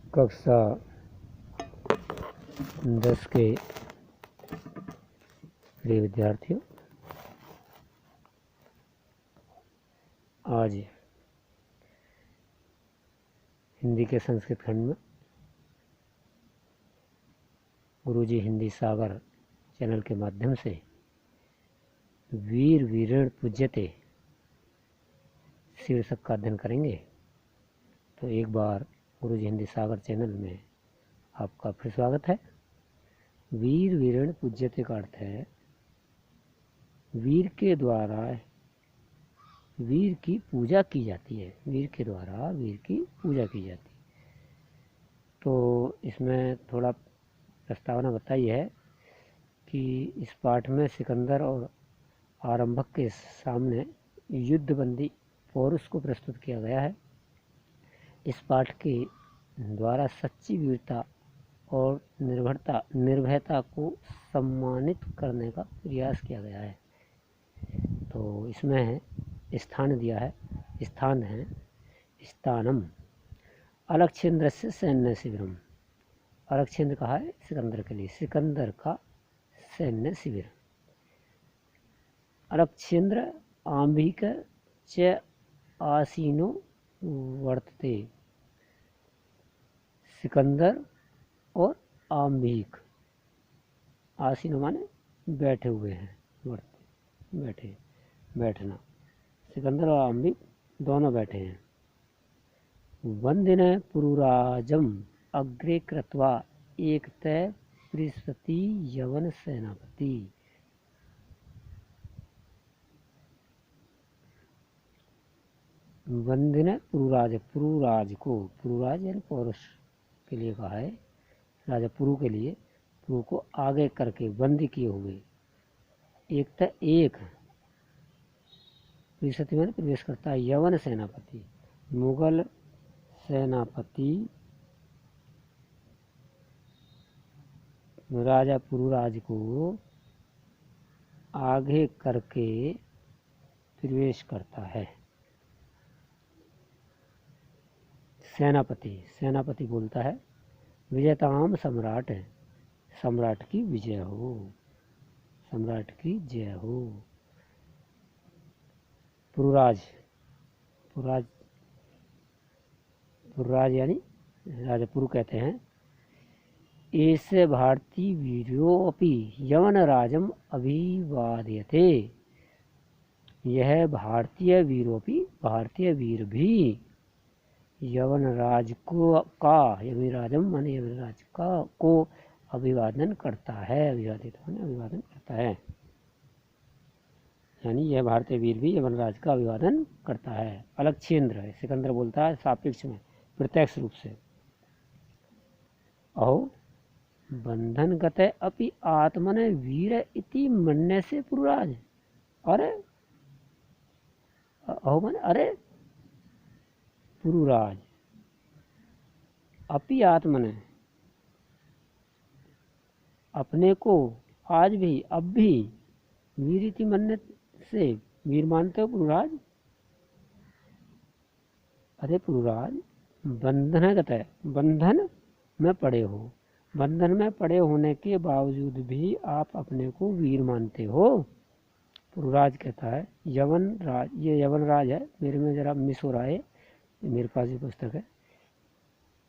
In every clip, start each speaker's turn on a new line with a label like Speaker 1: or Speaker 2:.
Speaker 1: कक्षा 10 के प्रिय विद्यार्थियों, आज हिंदी के संस्कृत खंड में गुरुजी हिंदी सागर चैनल के माध्यम से वीर वीरेण पूज्यते शीर्षक का अध्ययन करेंगे। तो एक बार गुरुजी हिंदी सागर चैनल में आपका फिर स्वागत है। वीर वीरेण पूज्यते का अर्थ है वीर के द्वारा वीर की पूजा की जाती है। वीर के द्वारा वीर की पूजा की जाती है। तो इसमें थोड़ा प्रस्तावना बताई है कि इस पाठ में सिकंदर और आरंभक के सामने युद्धबंदी पौरुष को प्रस्तुत किया गया है। इस पाठ के द्वारा सच्ची वीरता और निर्भयता को सम्मानित करने का प्रयास किया गया है। तो इसमें स्थान दिया है, स्थान है स्थानम अलक्षेन्द्र से सैन्य शिविरम। अलक्षेन्द्र कहा है सिकंदर के लिए, सिकंदर का सैन्य शिविर। अलक्षेन्द्र आंबिक च आसीनो वर्तते। सिकंदर और आंबिक, आसीनो माने बैठे हुए हैं, वर्तते बैठना। सिकंदर और आंबिक दोनों बैठे हैं। वंदिन पुरुराजम अग्रे कृत्वा एकतः पृष्ठति यवन सेनापति। वंदिन पुरुराज, पुरुराज को, पुरुराज यानी पौरुष के लिए कहा है, राजा पुरु के लिए, पुरु को आगे करके बंदी किए हुए। एक पृष्ठति में प्रवेश करता है यवन सेनापति, मुगल सेनापति राजा पुरुराज को आगे करके प्रवेश करता है। सेनापति बोलता है विजयताम सम्राट, सम्राट की विजय हो, सम्राट की जय हो। पुरुराज यानी राजा पुरु कहते हैं ऐसे भारतीय वीरोपि यवन राजम अभिवादयते। यह भारतीय वीर भी यवनराज यवनराजम माने यवनराज को अभिवादन करता है। अभिवादन करता है, यानी यह भारतीय वीर भी यवनराज का अभिवादन करता है। अलक्षेन्द्र है, सिकंदर बोलता है सापेक्ष में, प्रत्यक्ष रूप से। अहो बंधन गते अपि आत्मने वीर इति मन्य से पुरुराज। अरे अहो माने अरे पुरुराज, अपि आत्मने अपने को आज भी, अब भी, वीर इति मन्य से वीर मानते हो पुरुराज। अरे पुरुराज बंधन गते, बंधन में पड़े हो, बंधन में पड़े होने के बावजूद भी आप अपने को वीर मानते हो। पुरुराज कहता है यवनराज, ये यवनराज है, मेरे में जरा मिस हो रहा है, मेरे पास ये पुस्तक है।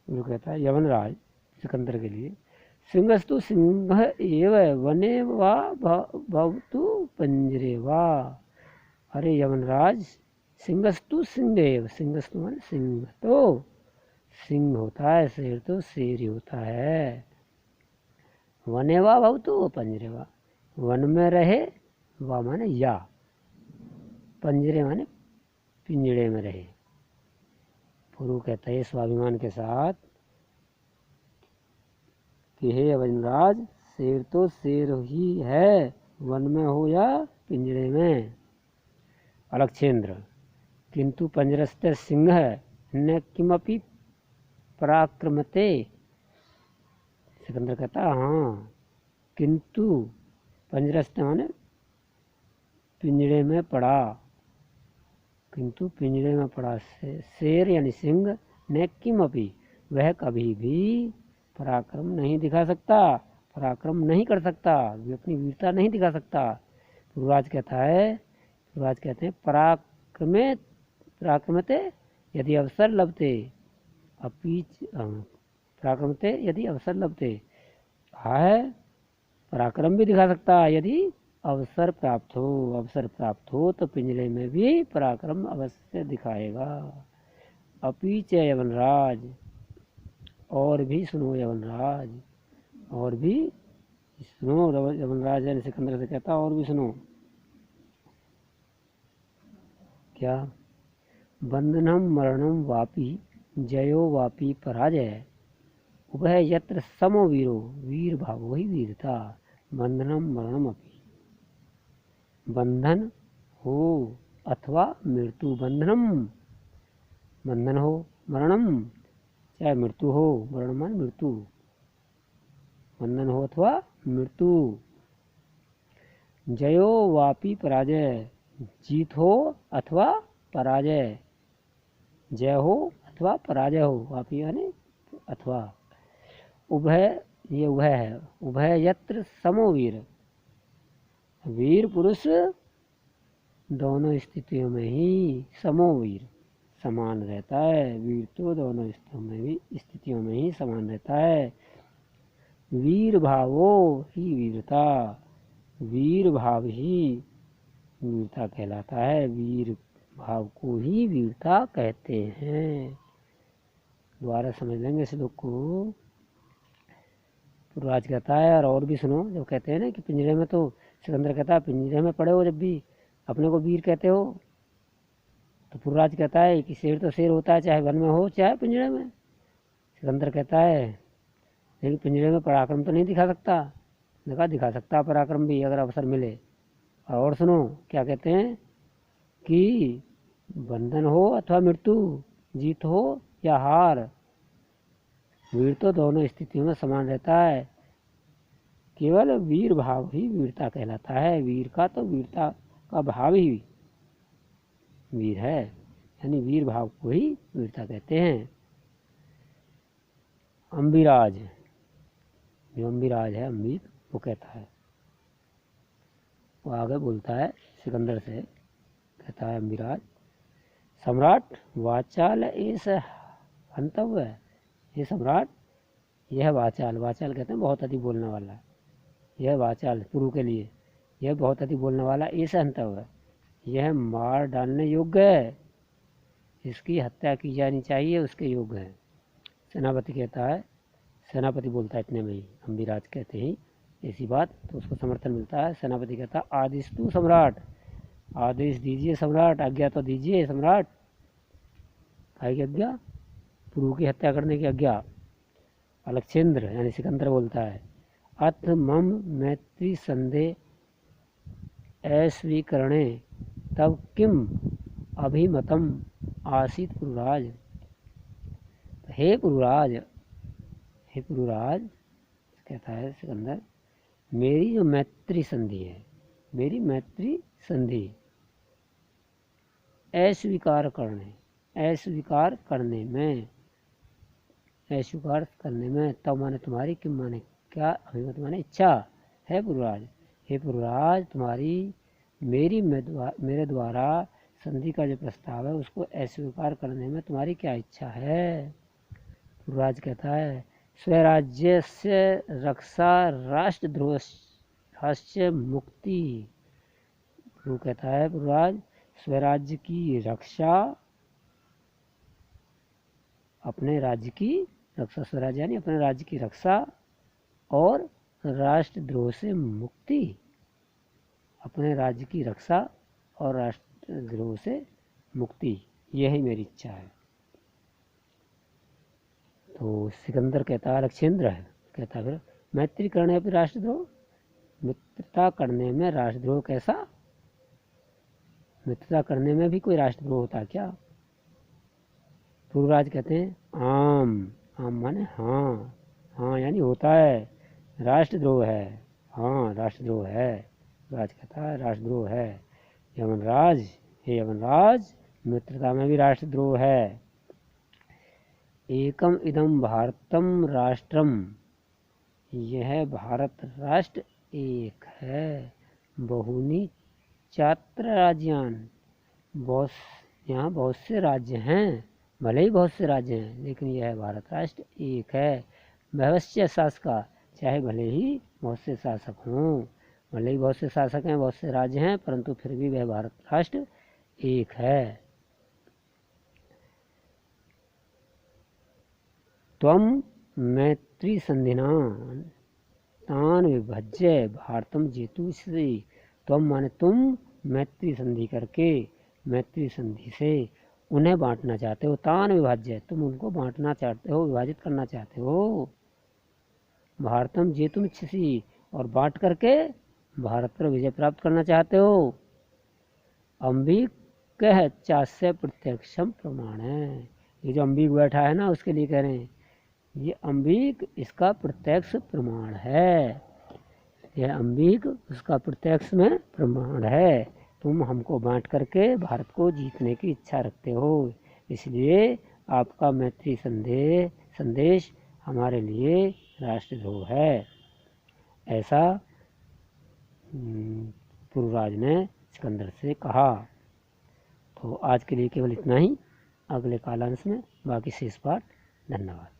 Speaker 1: वो कहता है यवनराज सिकंदर के लिए सिंहस्तु सिंह एव वने वा भवतु पंजरे वा। अरे यवनराज सिंहस्तु सिंह एव, सिंहस्तु माने सिंह तो सिंह होता है, शेर तो शेर ही होता है। वने वा भवतु पंजरे वा, वन में रहे, वा माने या, पंजरे माने पिंजड़े में रहे। पुरु कहता है स्वाभिमान के साथ कि हे यवनराज, शेर तो शेर ही है, वन में हो या पिंजड़े में। अलक्षेन्द्र किंतु पंजरस्ते सिंह न किमपि पराक्रमते। सिकंदर कहता हाँ, किंतु पंजरस्ते माने पिंजड़े में पड़ा, किंतु पिंजड़े में पड़ा शेर यानी सिंह ने किमपि वह कभी भी पराक्रम नहीं दिखा सकता, पराक्रम नहीं कर सकता, वे अपनी वीरता नहीं दिखा सकता। पूर्वराज कहता है, पूर्वराज कहते हैं पराक्रमते यदि अवसर लभते अपीच पराक्रमते यदि अवसर लभते है, पराक्रम भी दिखा सकता है यदि अवसर प्राप्त हो। अवसर प्राप्त हो तो पिंजरे में भी पराक्रम अवश्य दिखाएगा। अपीच यवनराज, और भी सुनो यवनराज, और भी सुनो। यवनराज ने सिकंदर से कहता और भी सुनो। क्या? बंधनम मरणम वापी जयो वापी पराजय, उभय यत्र समो वीरो, वीर भावो ही वीरता। बंधनम मरणम अपि, बंधन हो अथवा मृत्यु। बंधनम, बंधन हो, मरणम चाहे मृत्यु हो, मरण मान मृत्यु, बंधन हो अथवा मृत्यु। जयो वापी पराजय, जीत हो अथवा पराजय, जय हो अथवा पराजय हो, वापी यानी अथवा। उभय, ये उभय है, उभय यत्र समो वीर, वीर पुरुष दोनों स्थितियों में ही समो वीर, समान रहता है। वीर तो दोनों स्थितियों में ही समान रहता है। वीर भावो ही वीरता, वीर भाव ही वीरता कहलाता है। वीर भाव को ही वीरता कहते हैं। दोबारा समझ लेंगे इस श्लोक को। पूर्वराज कहता है और भी सुनो। जब कहते हैं ना कि पिंजरे में, तो सिकंदर कहता है पिंजरे में पड़े हो जब भी अपने को वीर कहते हो, तो पूर्वराज कहता है कि शेर तो शेर होता है, चाहे वन में हो चाहे पिंजरे में। सिकंदर कहता है लेकिन पिंजरे में पराक्रम तो नहीं दिखा सकता। देखा, दिखा सकता पराक्रम भी अगर अवसर मिले। और सुनो क्या कहते हैं कि बंधन हो अथवा मृत्यु, जीत हो या हार, वीर तो दोनों स्थितियों में समान रहता है। केवल वीर भाव ही वीरता कहलाता है। वीर का तो वीरता का भाव ही वीर है, यानी वीर भाव को ही वीरता कहते हैं। अम्बिराज, जो अम्बिराज है, अम्बिक, वो कहता है, वो आगे बोलता है सिकंदर से, कहता है अम्बिराज, सम्राट वाचाल एस हंतव्य। ये सम्राट, यह वाचाल, वाचाल कहते हैं बहुत अधिक बोलने वाला, यह वाचाल पुरु के लिए, यह बहुत अधिक बोलने वाला एस हंतव्य, यह मार डालने योग्य है, इसकी हत्या की जानी चाहिए, उसके योग्य है। सेनापति कहता है, सेनापति बोलता है इतने में ही, अम्बिराज कहते ही ऐसी बात, तो उसको समर्थन मिलता है। सेनापति कहता है आदेश तू सम्राट, आदेश दीजिए सम्राट, आज्ञा तो दीजिए सम्राट। काय की आज्ञा? पुरु की हत्या करने की आज्ञा। अलक्षेंद्र यानी सिकंदर बोलता है, अथ मम मैत्री संदेह अस्वीकरणे तब किम अभिमतम आसीत पुरुराज। हे पुरुराज, हे पुरुराज, कहता है सिकंदर, मेरी जो मैत्री संधि है, मेरी मैत्री संधि अस्वीकार करने में, अस्वीकार करने में, तब माने तुम्हारी, किम माने क्या, अभिमत माने इच्छा है पुरुराज। हे पुरुराज, तुम्हारी मेरे द्वारा संधि का जो प्रस्ताव है उसको अस्वीकार करने में तुम्हारी क्या इच्छा है। पुरुराज कहता है स्वराज्य से रक्षा राष्ट्रद्रोह मुक्ति। वो कहता है पुरुराज, स्वराज्य की रक्षा, अपने राज्य की रक्षा, स्वराज्य यानी अपने राज्य की रक्षा, और राष्ट्रद्रोह से मुक्ति, अपने राज्य की रक्षा और राष्ट्रद्रोह से मुक्ति, यही मेरी इच्छा है। तो सिकंदर कहता है, अलक्षेंद्र है, कहता फिर मैत्री करने पर राष्ट्रद्रोह, मित्रता करने में राष्ट्रद्रोह कैसा? मित्रता करने में भी कोई राष्ट्रद्रोह होता क्या? पूर्वराज कहते हैं आम, आम माने हाँ, हाँ यानी होता है, राष्ट्रद्रोह है, हाँ राष्ट्रद्रोह है। राज कहता है राष्ट्रद्रोह है। यमनराज, हे यमनराज, मित्रता में भी राष्ट्रद्रोह है। एकम इदम भारतम राष्ट्रम, यह भारत राष्ट्र एक है। बहुनी चात्र राज्यान, बहुत, यहाँ बहुत से राज्य हैं, भले ही बहुत से राज्य हैं लेकिन यह भारत राष्ट्र एक है। भविष्य शासका, चाहे भले ही बहुत से शासक हों, भले ही बहुत से शासक हैं, बहुत से राज्य हैं, परंतु फिर भी वह भारत राष्ट्र एक है। त्वं मैत्री संधिना तान विभज्य भारतम जेतुषि, त्वं माने तुम, मैत्री संधि करके, मैत्री संधि से उन्हें बांटना चाहते हो, तान विभाज्य, तुम उनको बांटना चाहते हो, विभाजित करना चाहते हो। भारतम जेतुम इच्छसि, और बांट करके भारत पर विजय प्राप्त करना चाहते हो। अंबिक कह चास्य प्रत्यक्षम प्रमाण है, ये जो अंबिक बैठा है ना उसके लिए कह रहे हैं, ये अंबिक इसका प्रत्यक्ष प्रमाण है, यह अंबिक उसका प्रत्यक्ष में प्रमाण है। तुम हमको बांट करके भारत को जीतने की इच्छा रखते हो, इसलिए आपका मैत्री संदेश हमारे लिए राष्ट्रद्रोह है, ऐसा पुरुराज ने सिकंदर से कहा। तो आज के लिए केवल इतना ही, अगले कालांश में बाकी शेष पाठ। धन्यवाद।